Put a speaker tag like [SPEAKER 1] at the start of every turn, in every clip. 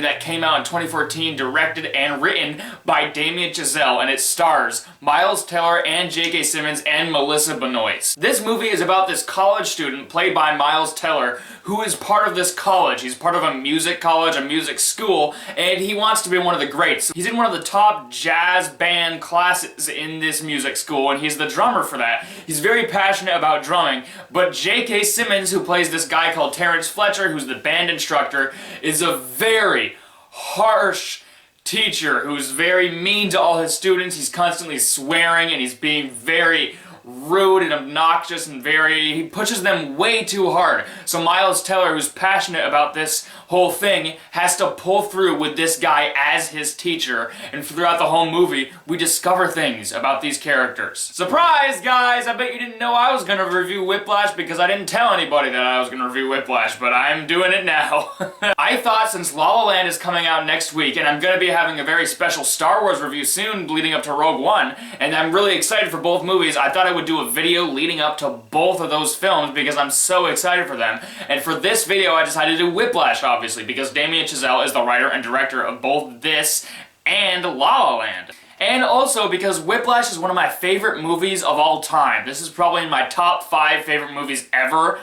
[SPEAKER 1] that came out in 2014, directed and written by Damien Chazelle, and it stars Miles Teller and J.K. Simmons and Melissa Benoist. This movie is about this college student, played by Miles Teller, who is part of this college. He's part of a music college, a music school, and he wants to be one of the greats. He's in one of the top jazz band classes in this music school, and he's the drummer for that. He's very passionate about drumming, but J.K. Simmons, who plays this guy called Terrence Fletcher, who's the band instructor, is a very harsh teacher who's very mean to all his students. He's constantly swearing and he's being very rude and obnoxious and he pushes them way too hard. So Miles Teller, who's passionate about this whole thing, has to pull through with this guy as his teacher, and throughout the whole movie we discover things about these characters. Surprise, guys! I bet you didn't know I was gonna review Whiplash because I didn't tell anybody that I was gonna review Whiplash, but I'm doing it now. I thought, since La La Land is coming out next week and I'm gonna be having a very special Star Wars review soon leading up to Rogue One, and I'm really excited for both movies, I thought I would do a video leading up to both of those films because I'm so excited for them. And for this video I decided to do Whiplash, obviously, because Damien Chazelle is the writer and director of both this and La La Land. And also because Whiplash is one of my favorite movies of all time. This is probably in my top 5 favorite movies ever.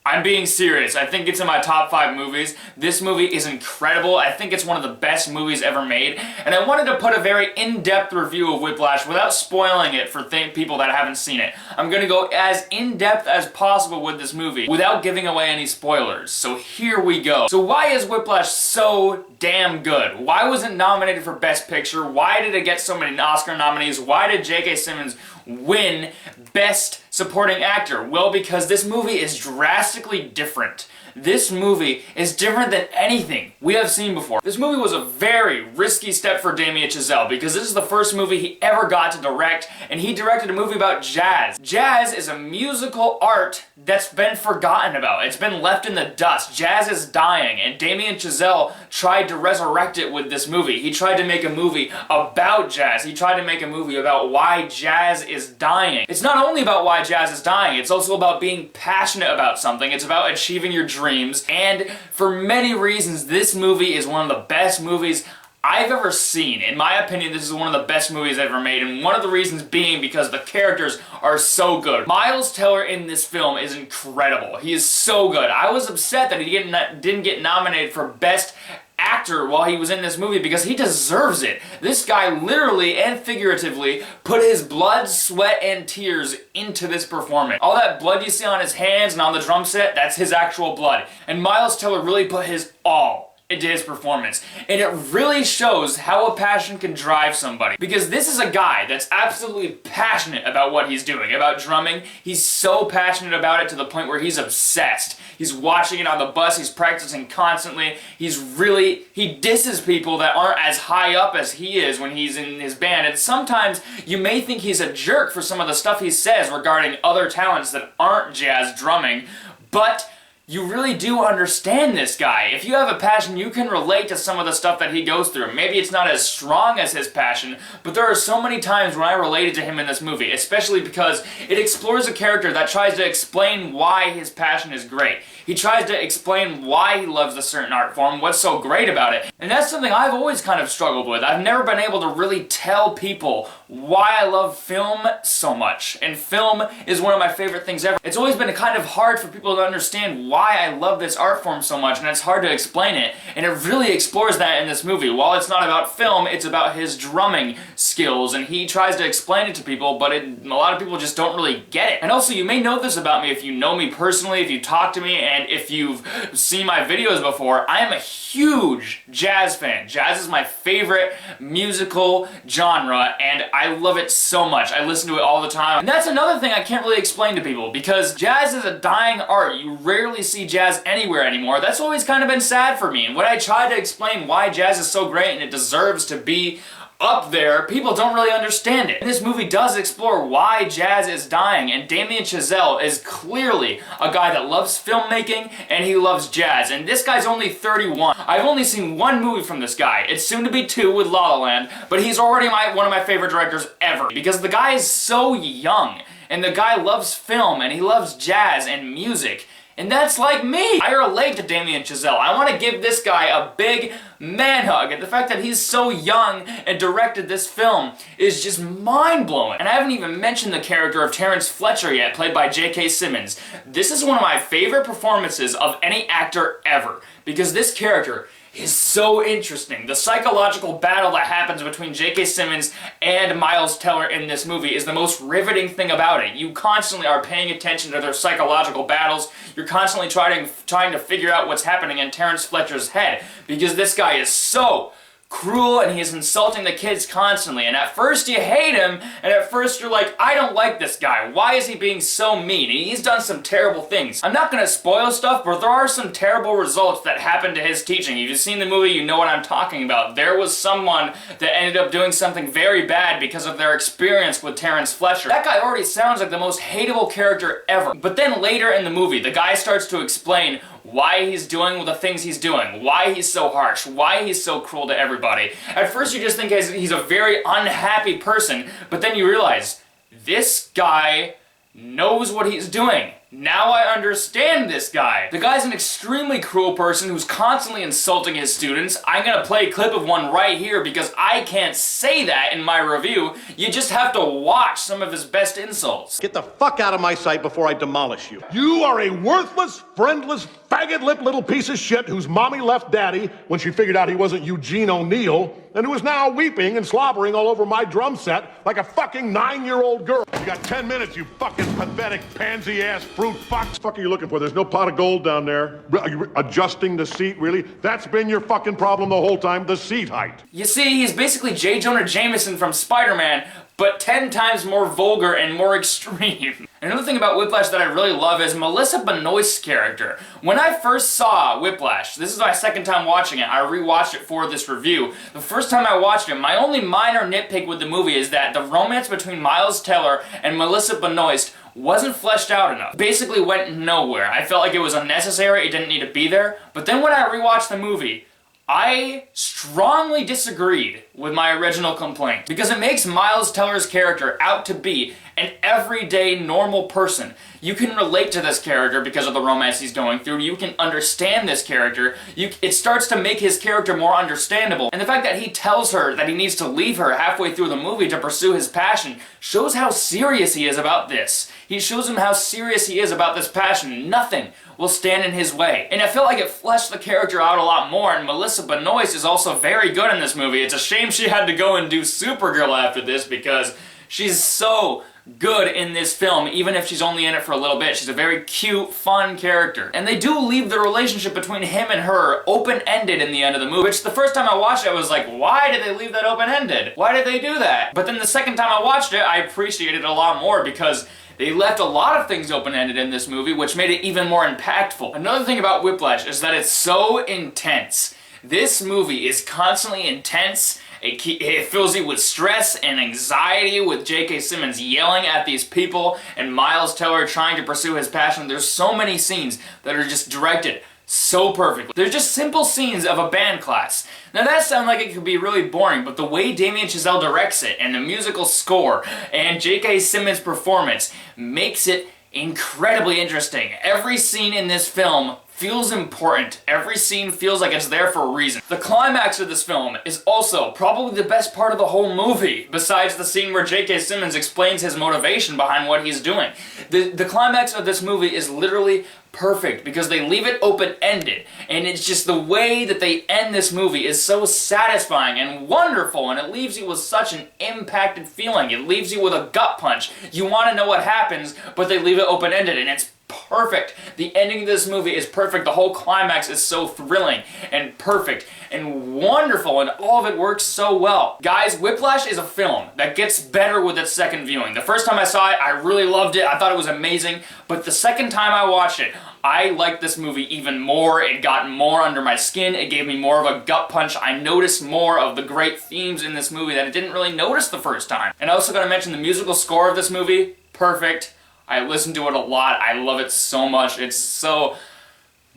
[SPEAKER 1] I'm being serious. I think it's in my top 5 movies. This movie is incredible. I think it's one of the best movies ever made. And I wanted to put a very in-depth review of Whiplash without spoiling it for people that haven't seen it. I'm going to go as in-depth as possible with this movie without giving away any spoilers. So here we go. So why is Whiplash so damn good? Why was it nominated for Best Picture? Why did it get so many Oscar nominees? Why did J.K. Simmons win Best Supporting Actor? Well, because this movie is drastically different. This movie is different than anything we have seen before. This movie was a very risky step for Damien Chazelle because this is the first movie he ever got to direct, and he directed a movie about jazz. Jazz is a musical art that's been forgotten about. It's been left in the dust. Jazz is dying, and Damien Chazelle tried to resurrect it with this movie. He tried to make a movie about jazz. He tried to make a movie about why jazz is dying. It's not only about why jazz is dying, it's also about being passionate about something. It's about achieving your dreams, and for many reasons this movie is one of the best movies I've ever seen. In my opinion, this is one of the best movies ever made, and one of the reasons being because the characters are so good. Miles Teller in this film is incredible. He is so good. I was upset that he didn't get nominated for Best Actor while he was in this movie because he deserves it. This guy literally and figuratively put his blood, sweat, and tears into this performance. All that blood you see on his hands and on the drum set, that's his actual blood. And Miles Teller really put his all into his performance. And it really shows how a passion can drive somebody. Because this is a guy that's absolutely passionate about what he's doing, about drumming. He's so passionate about it to the point where he's obsessed. He's watching it on the bus, he's practicing constantly. He disses people that aren't as high up as he is when he's in his band. And sometimes you may think he's a jerk for some of the stuff he says regarding other talents that aren't jazz drumming, but you really do understand this guy. If you have a passion, you can relate to some of the stuff that he goes through. Maybe it's not as strong as his passion, but there are so many times when I related to him in this movie, especially because it explores a character that tries to explain why his passion is great. He tries to explain why he loves a certain art form, what's so great about it. And that's something I've always kind of struggled with. I've never been able to really tell people why I love film so much. And film is one of my favorite things ever. It's always been kind of hard for people to understand why I love this art form so much, and it's hard to explain it. And it really explores that in this movie. While it's not about film, it's about his drumming skills, and he tries to explain it to people, but a lot of people just don't really get it. And also, you may know this about me if you know me personally, if you talk to me, and if you've seen my videos before. I am a huge jazz fan. Jazz is my favorite musical genre, and I love it so much. I listen to it all the time. And that's another thing I can't really explain to people, because jazz is a dying art. You rarely see jazz anywhere anymore. That's always kind of been sad for me. And when I try to explain why jazz is so great and it deserves to be up there, people don't really understand it. And this movie does explore why jazz is dying, and Damien Chazelle is clearly a guy that loves filmmaking and he loves jazz. And this guy's only 31. I've only seen one movie from this guy. It's soon to be 2 with La La Land, but he's already one of my favorite directors ever, because the guy is so young, and the guy loves film, and he loves jazz and music. And that's like me. I relate to Damien Chazelle. I want to give this guy a big man hug. And the fact that he's so young and directed this film is just mind-blowing. And I haven't even mentioned the character of Terrence Fletcher yet, played by J.K. Simmons. This is one of my favorite performances of any actor ever, because this character is so interesting. The psychological battle that happens between J.K. Simmons and Miles Teller in this movie is the most riveting thing about it. You constantly are paying attention to their psychological battles. You're constantly trying to figure out what's happening in Terrence Fletcher's head, because this guy is so cruel and he is insulting the kids constantly, and at first you hate him, and at first you're like, I don't like this guy. Why is he being so mean? He's done some terrible things. I'm not gonna spoil stuff, but there are some terrible results that happen to his teaching. If you've seen the movie, you know what I'm talking about. There was someone that ended up doing something very bad because of their experience with Terrence Fletcher. That guy already sounds like the most hateable character ever. But then later in the movie, the guy starts to explain why he's doing the things he's doing, why he's so harsh, why he's so cruel to everybody. At first you just think he's a very unhappy person, but then you realize, this guy knows what he's doing. Now I understand this guy. The guy's an extremely cruel person who's constantly insulting his students. I'm gonna play a clip of one right here because I can't say that in my review. You just have to watch some of his best insults.
[SPEAKER 2] Get the fuck out of my sight before I demolish you. You are a worthless, friendless, faggot-lipped little piece of shit whose mommy left daddy when she figured out he wasn't Eugene O'Neill, and who is now weeping and slobbering all over my drum set like a fucking 9-year-old girl. You got 10 minutes, you fucking pathetic pansy-ass fruit fuck. What the fuck are you looking for? There's no pot of gold down there. Are you adjusting the seat, really? That's been your fucking problem the whole time, the seat height.
[SPEAKER 1] You see, he's basically J. Jonah Jameson from Spider-Man, but 10 times more vulgar and more extreme. Another thing about Whiplash that I really love is Melissa Benoist's character. When I first saw Whiplash, this is my second time watching it, I rewatched it for this review. The first time I watched it, my only minor nitpick with the movie is that the romance between Miles Teller and Melissa Benoist wasn't fleshed out enough. Basically went nowhere. I felt like it was unnecessary, it didn't need to be there. But then when I rewatched the movie, I strongly disagreed with my original complaint, because it makes Miles Teller's character out to be an everyday normal person. You can relate to this character because of the romance he's going through. You can understand this character. It starts to make his character more understandable. And the fact that he tells her that he needs to leave her halfway through the movie to pursue his passion shows how serious he is about this. He shows him how serious he is about this passion. Nothing will stand in his way. And I felt like it fleshed the character out a lot more, and Melissa Benoist is also very good in this movie. It's a shame she had to go and do Supergirl after this, because she's so good in this film, even if she's only in it for a little bit. She's a very cute, fun character. And they do leave the relationship between him and her open-ended in the end of the movie, which the first time I watched it I was like, why did they leave that open-ended? Why did they do that? But then the second time I watched it, I appreciated it a lot more, because they left a lot of things open-ended in this movie, which made it even more impactful. Another thing about Whiplash is that it's so intense. This movie is constantly intense. It fills you with stress and anxiety, with J.K. Simmons yelling at these people and Miles Teller trying to pursue his passion. There's so many scenes that are just directed so perfectly. They're just simple scenes of a band class. Now that sounds like it could be really boring, but the way Damien Chazelle directs it, and the musical score, and J.K. Simmons' performance makes it incredibly interesting. Every scene in this film feels important. Every scene feels like it's there for a reason. The climax of this film is also probably the best part of the whole movie, besides the scene where J.K. Simmons explains his motivation behind what he's doing. The climax of this movie is literally perfect, because they leave it open-ended, and it's just the way that they end this movie is so satisfying and wonderful, and it leaves you with such an impacted feeling. It leaves you with a gut punch. You want to know what happens, but they leave it open-ended, and it's perfect. The ending of this movie is perfect. The whole climax is so thrilling and perfect and wonderful, and all of it works so well. Guys, Whiplash is a film that gets better with its second viewing. The first time I saw it, I really loved it. I thought it was amazing, but the second time I watched it, I liked this movie even more. It got more under my skin. It gave me more of a gut punch. I noticed more of the great themes in this movie that I didn't really notice the first time. And I also gotta mention the musical score of this movie, perfect. I listen to it a lot. I love it so much. It's so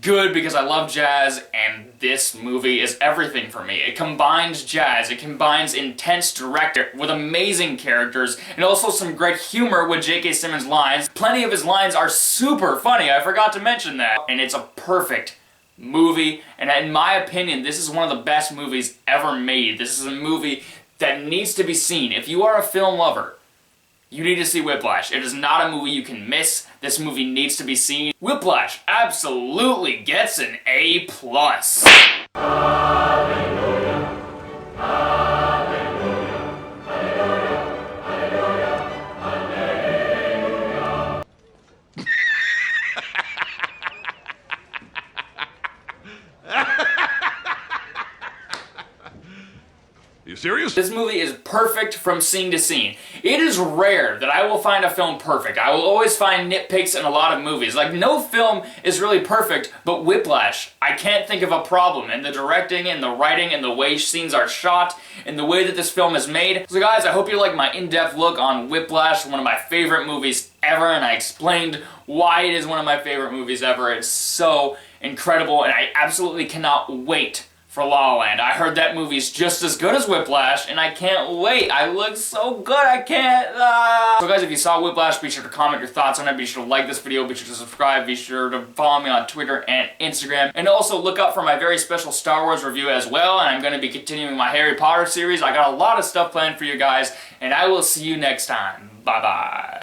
[SPEAKER 1] good because I love jazz, and this movie is everything for me. It combines jazz, it combines intense director with amazing characters, and also some great humor with J.K. Simmons' lines. Plenty of his lines are super funny, I forgot to mention that. And it's a perfect movie, and in my opinion, this is one of the best movies ever made. This is a movie that needs to be seen. If you are a film lover, you need to see Whiplash. It is not a movie you can miss. This movie needs to be seen. Whiplash absolutely gets an A+.
[SPEAKER 2] You serious?
[SPEAKER 1] This movie is perfect from scene to scene. It is rare that I will find a film perfect. I will always find nitpicks in a lot of movies. Like, no film is really perfect, but Whiplash, I can't think of a problem. And the directing, and the writing, and the way scenes are shot, and the way that this film is made. So guys, I hope you like my in-depth look on Whiplash, one of my favorite movies ever, and I explained why it is one of my favorite movies ever. It's so incredible, and I absolutely cannot wait for La La Land. I heard that movie's just as good as Whiplash, and I can't wait. I look so good, I can't. So guys, if you saw Whiplash, be sure to comment your thoughts on it. Be sure to like this video, be sure to subscribe, be sure to follow me on Twitter and Instagram. And also look out for my very special Star Wars review as well, and I'm going to be continuing my Harry Potter series. I got a lot of stuff planned for you guys, and I will see you next time. Bye-bye.